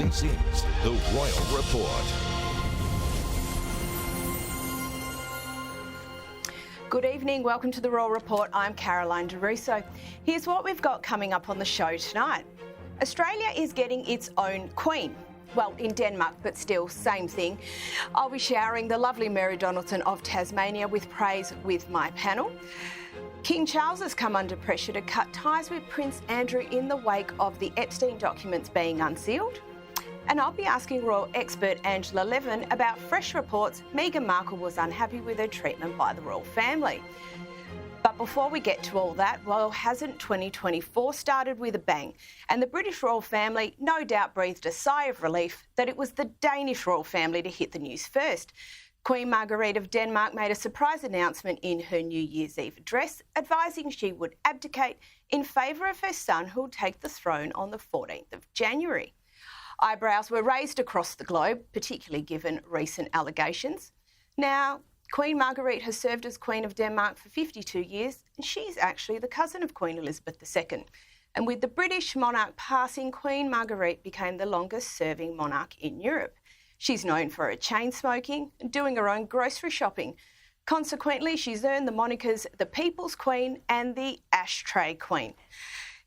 behind the scenes, the Royal Report. Good evening, welcome to the Royal Report. I'm Caroline DeRusso. Here's what we've got coming up on the show tonight. Australia is getting its own Queen. Well, in Denmark, but still, same thing. I'll be showering the lovely Mary Donaldson of Tasmania with praise with my panel. King Charles has come under pressure to cut ties with Prince Andrew in the wake of the Epstein documents being unsealed. And I'll be asking royal expert Angela Levin about fresh reports Meghan Markle was unhappy with her treatment by the royal family. But before we get to all that, well, hasn't 2024 started with a bang? And the British royal family no doubt breathed a sigh of relief that it was the Danish royal family to hit the news first. Queen Margrethe of Denmark made a surprise announcement in her New Year's Eve address, advising she would abdicate in favour of her son, who will take the throne on the 14th of January. Eyebrows were raised across the globe, particularly given recent allegations. Now, Queen Margrethe has served as Queen of Denmark for 52 years, and she's actually the cousin of Queen Elizabeth II. And with the British monarch passing, Queen Margrethe became the longest-serving monarch in Europe. She's known for her chain smoking and doing her own grocery shopping. Consequently, she's earned the monikers the People's Queen and the Ashtray Queen.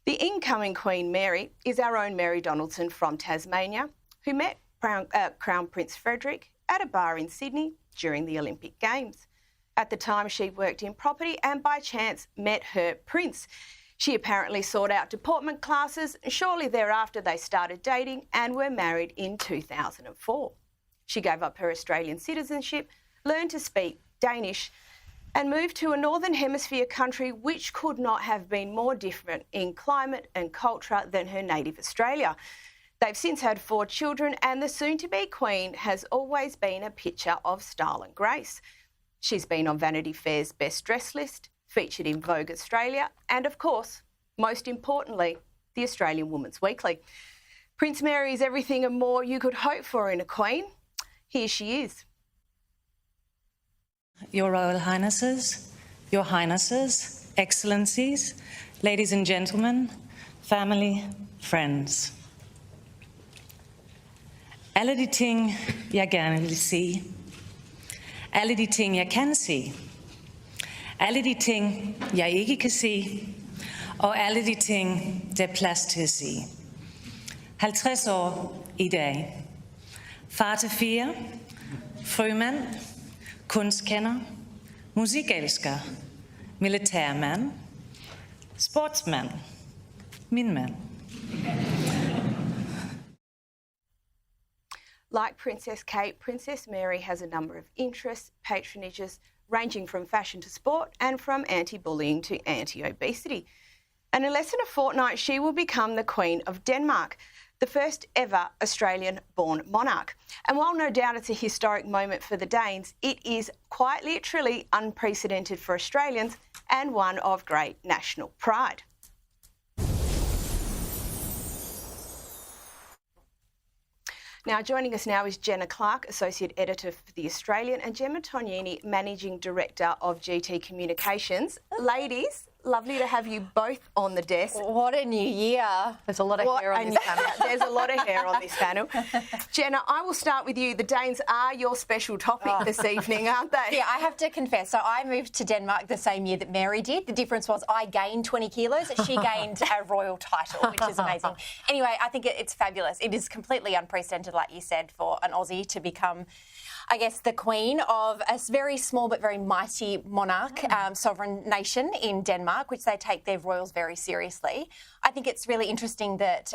The incoming Queen Mary is our own Mary Donaldson from Tasmania, who met Crown Prince Frederick at a bar in Sydney during the Olympic Games. At the time, she worked in property and by chance met her prince. She apparently sought out deportment classes, and shortly thereafter they started dating and were married in 2004. She gave up her Australian citizenship, learned to speak Danish, and moved to a Northern Hemisphere country which could not have been more different in climate and culture than her native Australia. They've since had 4 children, and the soon-to-be Queen has always been a picture of style and grace. She's been on Vanity Fair's Best Dressed list, featured in Vogue Australia, and of course, most importantly, the Australian Woman's Weekly. Prince Mary is everything and more you could hope for in a Queen. Here she is. Your Royal Highnesses, Your Highnesses, Excellencies, ladies and gentlemen, family, friends. Alle de ting, jeg gerne vil sige. Alle de ting, jeg kan sige. Alle de ting, jeg ikke kan sige. Og alle de ting, der er plads til at sige. 50 år i dag. Far til 4, frømand, kunstkender, musikelsker, militærmand, sportsmand, min mand. Like Princess Kate, Princess Mary has a number of interests, patronages, ranging from fashion to sport and from anti-bullying to anti-obesity. And in less than a fortnight, she will become the Queen of Denmark, the first ever Australian-born monarch. And while no doubt it's a historic moment for the Danes, it is quite literally unprecedented for Australians and one of great national pride. Now, joining us now is Jenna Clark, Associate Editor for The Australian, and Gemma Tognini, Managing Director of GT Communications. Ladies, lovely to have you both on the desk. What a new year. There's a lot of hair on this panel. There's a lot of hair on this panel. Jenna, I will start with you. The Danes are your special topic this evening, aren't they? Yeah, I have to confess. So I moved to Denmark the same year that Mary did. The difference was I gained 20 kilos. She gained a royal title, which is amazing. Anyway, I think it's fabulous. It is completely unprecedented, like you said, for an Aussie to become, I guess, the Queen of a very small but very mighty monarch, sovereign nation in Denmark, which they take their royals very seriously. I think it's really interesting that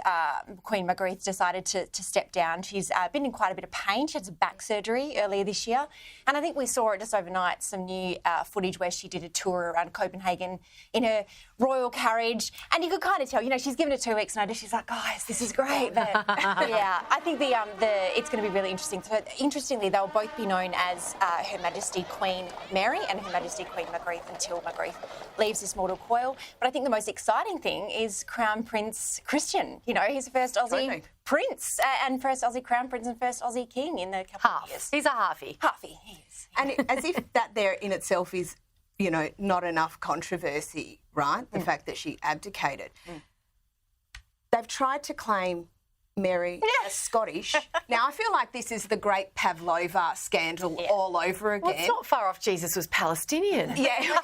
Queen Margrethe decided to step down. She's been in quite a bit of pain. She had some back surgery earlier this year. And I think we saw it just overnight, some new footage where she did a tour around Copenhagen in her royal carriage. And you could kind of tell, you know, she's given it 2 weeks notice. She's like, guys, this is great. But yeah, I think it's going to be really interesting. So interestingly, they'll both be known as Her Majesty Queen Mary and Her Majesty Queen Margrethe until Margrethe leaves this mortal coil. But I think the most exciting thing is Crown Prince Christian. You know, he's the first Aussie prince and first Aussie Crown Prince and first Aussie king in a couple of years. He's a halfie. Halfie, he is. And as if that there in itself is, you know, not enough controversy, right? The fact that she abdicated. They've tried to claim Mary as Scottish. Now, I feel like this is the great Pavlova scandal all over again. Well, it's not far off Jesus was Palestinian. Yeah.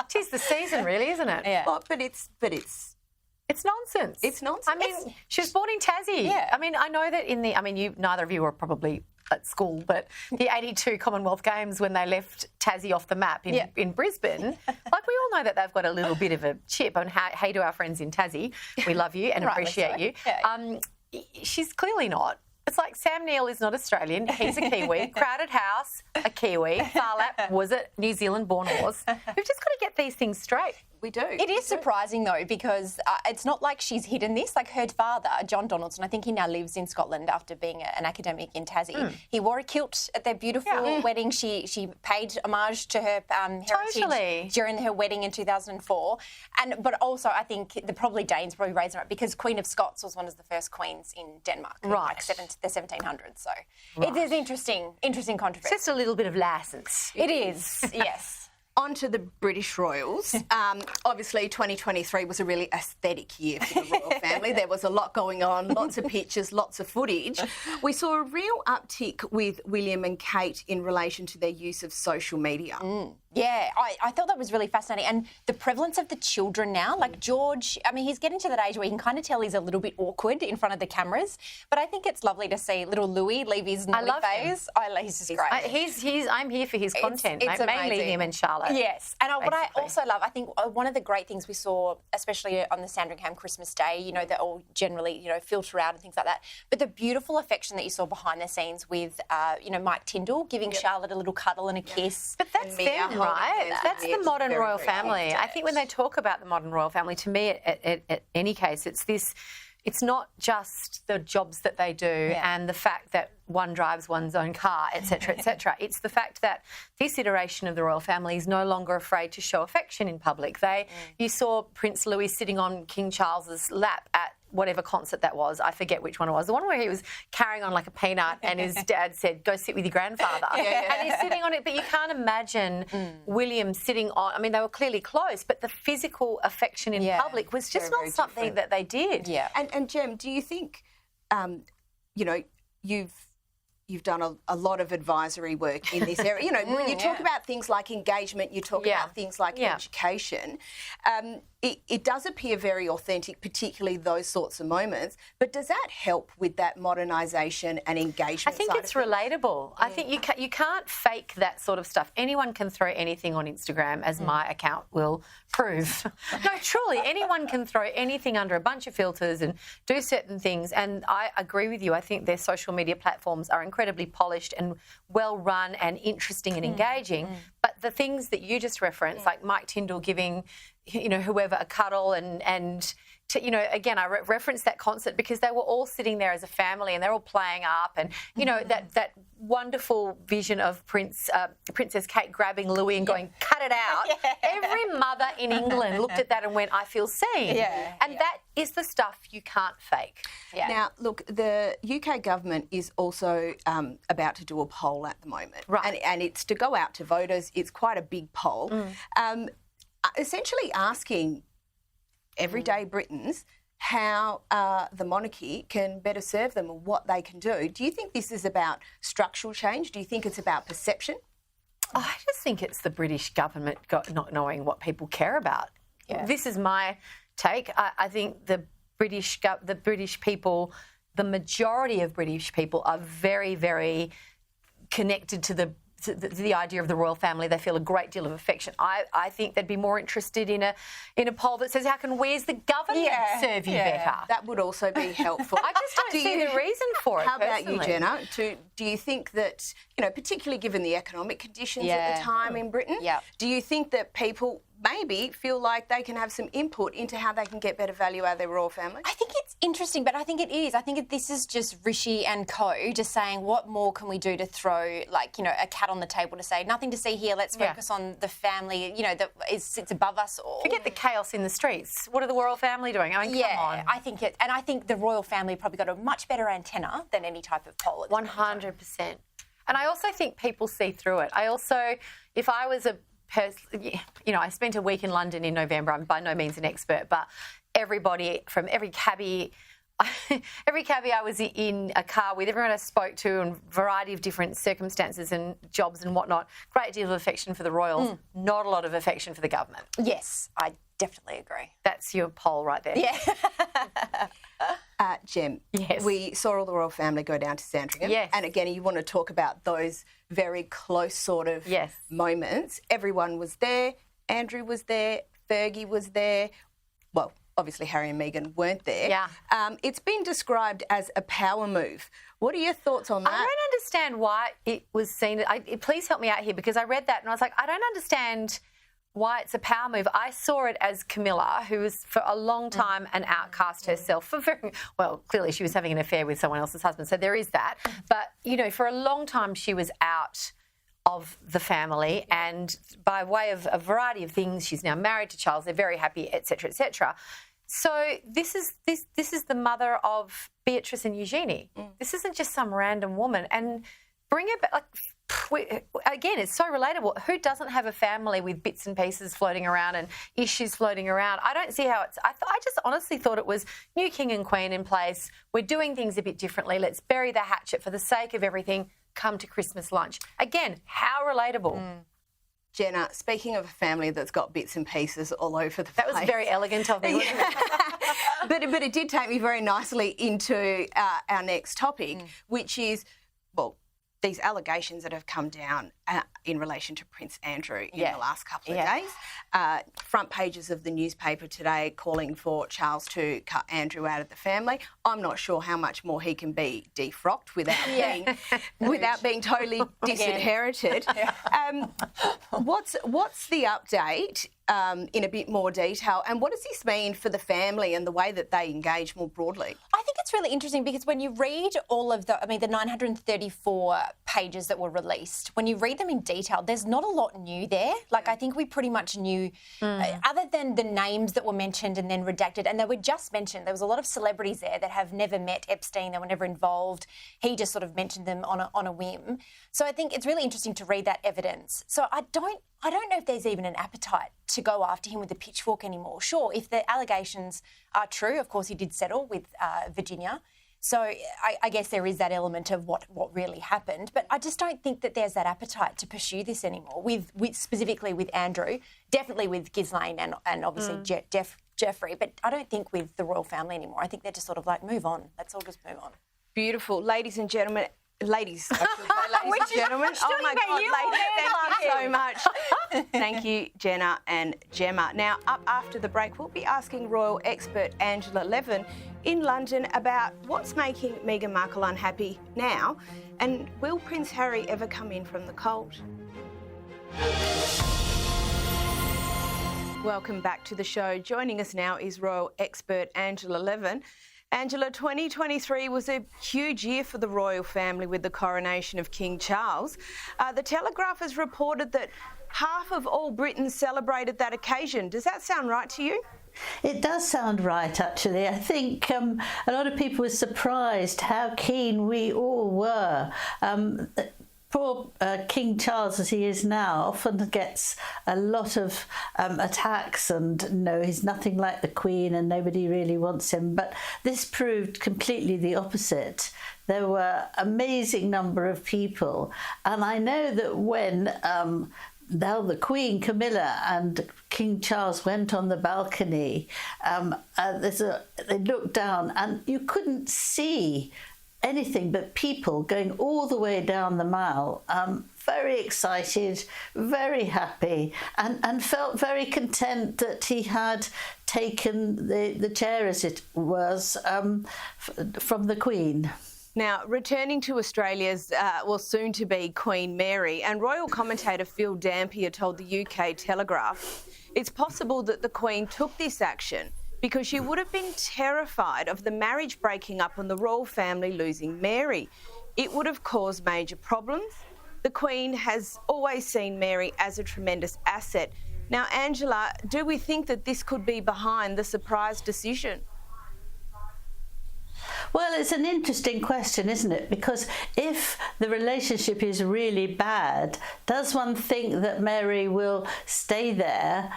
Tis the season, really, isn't it? Yeah. Well, but it's It's nonsense. It's nonsense. I mean, she was born in Tassie. Yeah. I mean, I know that neither of you were probably at school, but the 82 Commonwealth Games, when they left Tassie off the map in Brisbane, like we all know that they've got a little bit of a chip. And hey to our friends in Tassie, we love you and appreciate you. Yeah. She's clearly not. It's like Sam Neill is not Australian. He's a Kiwi. Crowded House, a Kiwi. Farlap was a New Zealand-born horse. We've just got to get these things straight. we do. It is surprising, though, because it's not like she's hidden this. Like, her father, John Donaldson, I think he now lives in Scotland after being an academic in Tassie. He wore a kilt at their beautiful wedding. She paid homage to her heritage during her wedding in 2004. But also, I think probably Danes probably raised her up because Queen of Scots was one of the first queens in Denmark. Right. Like the 1700s. So it is interesting controversy. It's just a little bit of licence. It is, yes. On to the British royals. Obviously, 2023 was a really aesthetic year for the royal family. There was a lot going on, lots of pictures, lots of footage. We saw a real uptick with William and Kate in relation to their use of social media. Yeah, I thought that was really fascinating. And the prevalence of the children now, like George, I mean, he's getting to that age where you can kind of tell he's a little bit awkward in front of the cameras. But I think it's lovely to see little Louis leave his naughty phase. He's just great. I'm here for his content, it's mainly amazing. him and Charlotte. Yes, and what I also love, I think one of the great things we saw, especially on the Sandringham Christmas Day, you know, they're all generally, you know, filter out and things like that. But the beautiful affection that you saw behind the scenes with, you know, Mike Tyndall giving Charlotte a little cuddle and a kiss. But that's them, right? That's the modern royal family. I think when they talk about the modern royal family, to me, at any case, it's this. It's not just the jobs that they do and the fact that one drives one's own car, etc., etc. It's the fact that this iteration of the royal family is no longer afraid to show affection in public. You saw Prince Louis sitting on King Charles's lap at whatever concert that was. I forget which one it was. The one where he was carrying on like a peanut and his dad said, go sit with your grandfather. And he's sitting on it. But you can't imagine William sitting on... I mean, they were clearly close, but the physical affection in public was just not something that they did. Yeah. And Jem, do you think, you know, you've done a lot of advisory work in this area. You know, when you talk about things like engagement, you talk about things like education. It does appear very authentic, particularly those sorts of moments. But does that help with that modernisation and engagement? I think it's relatable. I think you can't fake that sort of stuff. Anyone can throw anything on Instagram, as my account will prove. No, truly, anyone can throw anything under a bunch of filters and do certain things. And I agree with you. I think their social media platforms are incredibly polished and well run and interesting and engaging. But the things that you just referenced, like Mike Tyndall giving, you know, whoever a cuddle and to, you know, again, I referenced that concert because they were all sitting there as a family and they're all playing up and, you know, that wonderful vision of Princess Kate grabbing Louis and going, cut it out. Every mother in England looked at that and went, I feel seen. And that is the stuff you can't fake. Now, look, the UK government is also about to do a poll at the moment. Right. And it's to go out to voters. It's quite a big poll. Essentially asking everyday Britons how the monarchy can better serve them and what they can do. Do you think this is about structural change? Do you think it's about perception? I just think it's the British government not knowing what people care about. This is my take. I think the British people, the majority of British people are very, very connected to the idea of the royal family. They feel a great deal of affection. I think they'd be more interested in a poll that says, how can we as the government serve you better? That would also be helpful. I just don't see the reason for it. How about you, Jenna? Do you think that, you know, particularly given the economic conditions at the time in Britain, do you think that people maybe feel like they can have some input into how they can get better value out of their royal family? I think it's interesting, but I think it is. I think this is just Rishi and co just saying, what more can we do to throw, like, you know, a cat on the table to say, nothing to see here, let's focus on the family, you know, that sits above us all. Forget the chaos in the streets. What are the royal family doing? I mean, come on. I think and I think the royal family probably got a much better antenna than any type of poll. 100%. And I also think people see through it. If I was a person, you know, I spent a week in London in November. I'm by no means an expert, but everybody from every cabbie every cabbie I was in a car with, everyone I spoke to, and a variety of different circumstances and jobs and whatnot, great deal of affection for the royals, not a lot of affection for the government. Yes, I definitely agree. That's your poll right there. Yeah. Jem, Yes. we saw all the royal family go down to Sandringham. Yes. And again, you want to talk about those very close sort of Yes. moments. Everyone was there. Andrew was there. Fergie was there. Well, obviously Harry and Meghan weren't there. Yeah. It's been described as a power move. What are your thoughts on that? I don't understand why it was seen. Please help me out here, because I read that and I was like, I don't understand why it's a power move. I saw it as Camilla, who was for a long time an outcast herself. Well, clearly she was having an affair with someone else's husband, so there is that. But, you know, for a long time she was out of the family, and by way of a variety of things, she's now married to Charles. They're very happy, etc., etc. So this is the mother of Beatrice and Eugenie. This isn't just some random woman. And bring it back. Again, it's so relatable. Who doesn't have a family with bits and pieces floating around and issues floating around? I don't see how it's... I just honestly thought it was new king and queen in place. We're doing things a bit differently. Let's bury the hatchet for the sake of everything. Come to Christmas lunch. Again, how relatable. Jenna, speaking of a family that's got bits and pieces all over the place. That was very elegant of me, wasn't it? But it did take me very nicely into our next topic, which is, well, these allegations that have come down in relation to Prince Andrew in the last couple of days. Front pages of the newspaper today calling for Charles to cut Andrew out of the family. I'm not sure how much more he can be defrocked without being totally disinherited. What's the update in a bit more detail, and what does this mean for the family and the way that they engage more broadly? I think it's really interesting because when you read all of the 934 pages that were released, when you read them in detail, there's not a lot new there. Like, I think we pretty much knew, other than the names that were mentioned and then redacted, and they were just mentioned. There was a lot of celebrities there that have never met Epstein. They were never involved. He just sort of mentioned them on a whim. So I think it's really interesting to read that evidence. So I don't know if there's even an appetite to go after him with a pitchfork anymore. Sure, if the allegations are true, of course he did settle with Virginia. So I guess there is that element of what really happened. But I just don't think that there's that appetite to pursue this anymore, with specifically with Andrew, definitely with Ghislaine and obviously Jeffrey. But I don't think with the royal family anymore. I think they're just sort of like, move on. Let's all just move on. Beautiful. Ladies and gentlemen, ladies and gentlemen. Oh my God, ladies, thank you so much. Thank you, Jenna and Gemma. Now, up after the break, we'll be asking royal expert Angela Levin in London about what's making Meghan Markle unhappy now, and will Prince Harry ever come in from the cold? Welcome back to the show. Joining us now is royal expert Angela Levin. Angela, 2023 was a huge year for the royal family with the coronation of King Charles. The Telegraph has reported that half of all Britons celebrated that occasion. Does that sound right to you? It does sound right, actually. I think a lot of people were surprised how keen we all were. Poor King Charles, as he is now, often gets a lot of attacks and, no, he's nothing like the Queen and nobody really wants him. But this proved completely the opposite. There were an amazing number of people. And I know that when now the Queen, Camilla, and King Charles went on the balcony, they looked down and you couldn't see anything but people going all the way down the mile, very excited, very happy, and felt very content that he had taken the chair, as it was, from the Queen. Now, returning to Australia's, soon-to-be Queen Mary, and royal commentator Phil Dampier told the UK Telegraph it's possible that the Queen took this action because she would have been terrified of the marriage breaking up and the royal family losing Mary. It would have caused major problems. The Queen has always seen Mary as a tremendous asset. Now, Angela, do we think that this could be behind the surprise decision? Well, it's an interesting question, isn't it? Because if the relationship is really bad, does one think that Mary will stay there?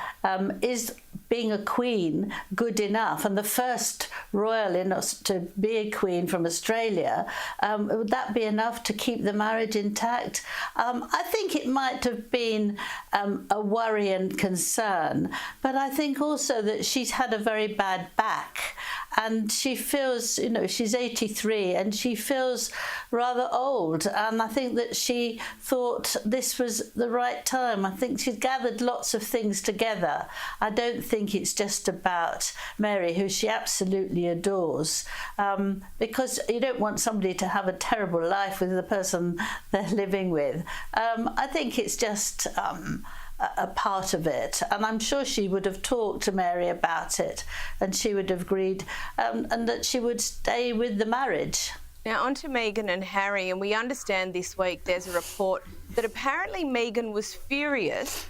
Is being a queen good enough, and the first royal to be a queen from Australia, would that be enough to keep the marriage intact? I think it might have been a worry and concern, but I think also that she's had a very bad back, and she feels, you know, she's 83 and she feels rather old, and I think that she thought this was the right time. I think she's gathered lots of things together. I don't think it's just about Mary, who she absolutely adores, because you don't want somebody to have a terrible life with the person they're living with. I think it's just a part of it, and I'm sure she would have talked to Mary about it, and she would have agreed, and that she would stay with the marriage. Now on to Meghan and Harry, and we understand this week there's a report that apparently Meghan was furious,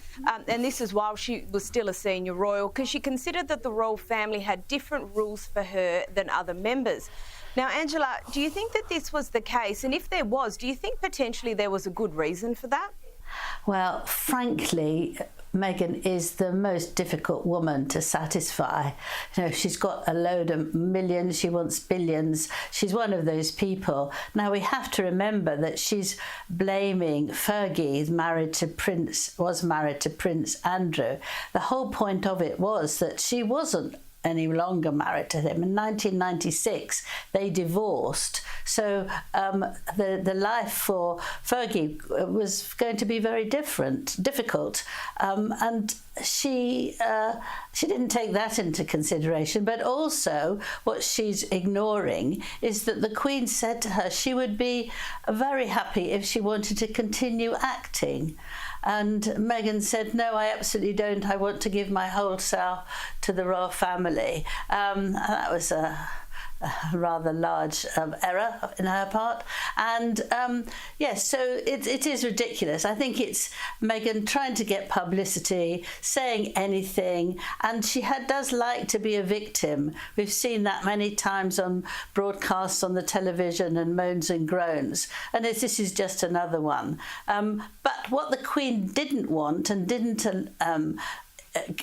and this is while she was still a senior royal, because she considered that the royal family had different rules for her than other members. Now, Angela, do you think that this was the case? And if there was, do you think potentially there was a good reason for that? Well, frankly, Meghan is the most difficult woman to satisfy. You know, she's got a load of millions, she wants billions. She's one of those people. Now, we have to remember that she's blaming Fergie, was married to Prince Andrew. The whole point of it was that she wasn't any longer married to him. In 1996, they divorced. So the life for Fergie was going to be very difficult. And she didn't take that into consideration. But also, what she's ignoring is that the Queen said to her she would be very happy if she wanted to continue acting. And Meghan said, no, I absolutely don't. I want to give my whole self to the royal family. And that was a rather large error in her part. And yes, so it is ridiculous. I think it's Meghan trying to get publicity, saying anything, and she does like to be a victim. We've seen that many times on broadcasts on the television, and moans and groans, and this is just another one. But what the Queen didn't want and didn't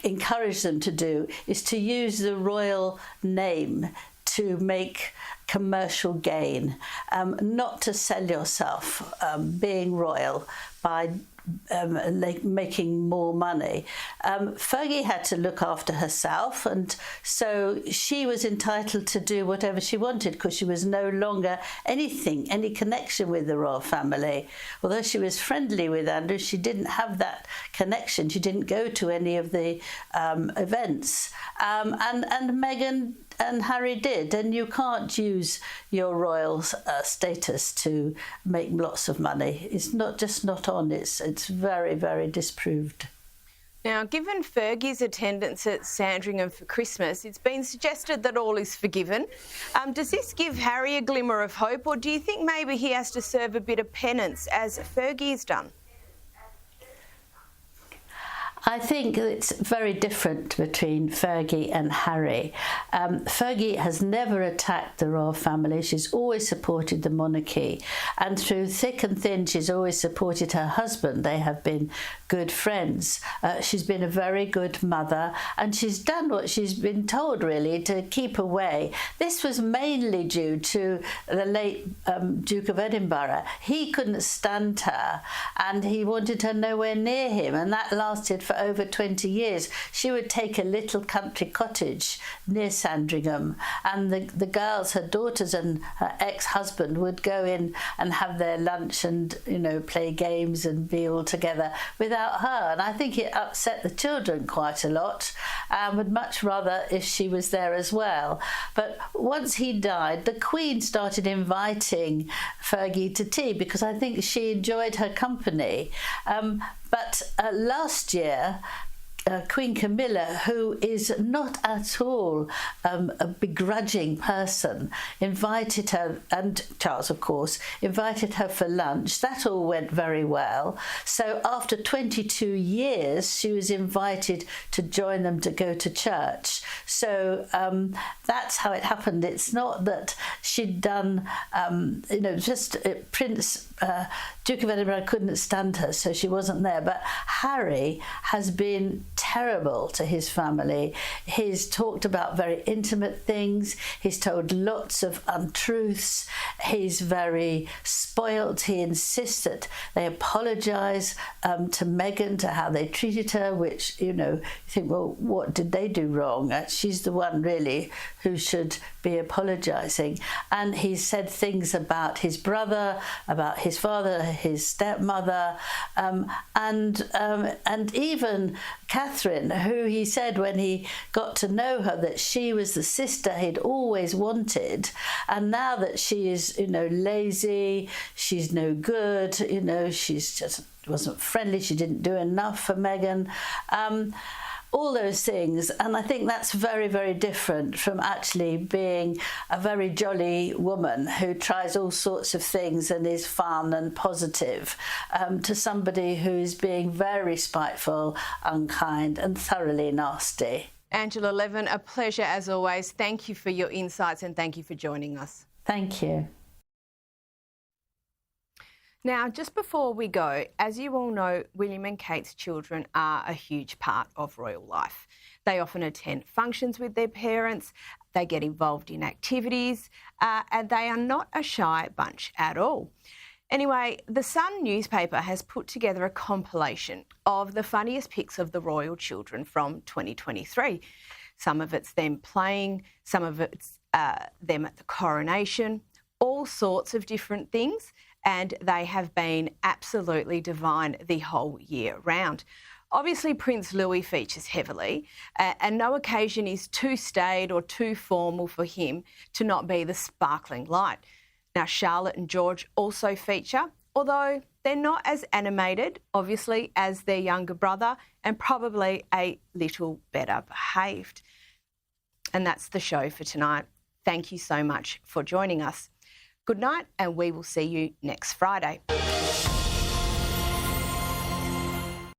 encourage them to do is to use the royal name to make commercial gain, not to sell yourself being royal by making more money. Fergie had to look after herself, and so she was entitled to do whatever she wanted because she was no longer any connection with the royal family. Although she was friendly with Andrew, she didn't have that connection. She didn't go to any of the events. And Meghan and Harry did, and you can't use your royal status to make lots of money. It's not on. It's very, very disproved. Now, given Fergie's attendance at Sandringham for Christmas, it's been suggested that all is forgiven. Does this give Harry a glimmer of hope, or do you think maybe he has to serve a bit of penance, as Fergie's done? I think it's very different between Fergie and Harry. Fergie has never attacked the royal family. She's always supported the monarchy. And through thick and thin, she's always supported her husband. They have been good friends. She's been a very good mother, and she's done what she's been told, really, to keep away. This was mainly due to the late Duke of Edinburgh. He couldn't stand her, and he wanted her nowhere near him, and that lasted for over 20 years. She would take a little country cottage near Sandringham, and the girls, her daughters and her ex-husband, would go in and have their lunch and, you know, play games and be all together without her. And I think it upset the children quite a lot, and would much rather if she was there as well. But once he died, the Queen started inviting Fergie to tea because I think she enjoyed her company. But last year, Queen Camilla, who is not at all a begrudging person, invited her, and Charles, of course, invited her for lunch. That all went very well. So after 22 years, she was invited to join them to go to church. So that's how it happened. It's not that she'd done, just Prince Duke of Edinburgh couldn't stand her, so she wasn't there. But Harry has been terrible to his family. He's talked about very intimate things. He's told lots of untruths. He's very spoilt. He insists that they apologise to Meghan, to how they treated her, which, you know, you think, well, what did they do wrong? She's the one really who should be apologising. And he said things about his brother, about his father, his stepmother, and even Catherine, who he said when he got to know her that she was the sister he'd always wanted, and now that she is, you know, lazy, she's no good, you know, she's just wasn't friendly, she didn't do enough for Meghan. All those things, and I think that's very, very different from actually being a very jolly woman who tries all sorts of things and is fun and positive, to somebody who's being very spiteful, unkind and thoroughly nasty. Angela Levin, a pleasure as always. Thank you for your insights and thank you for joining us. Thank you. Now, just before we go, as you all know, William and Kate's children are a huge part of royal life. They often attend functions with their parents, they get involved in activities, and they are not a shy bunch at all. Anyway, The Sun newspaper has put together a compilation of the funniest pics of the royal children from 2023. Some of it's them playing, some of it's them at the coronation, all sorts of different things. And they have been absolutely divine the whole year round. Obviously, Prince Louis features heavily, and no occasion is too staid or too formal for him to not be the sparkling light. Now, Charlotte and George also feature, although they're not as animated, obviously, as their younger brother, and probably a little better behaved. And that's the show for tonight. Thank you so much for joining us. Good night, and we will see you next Friday.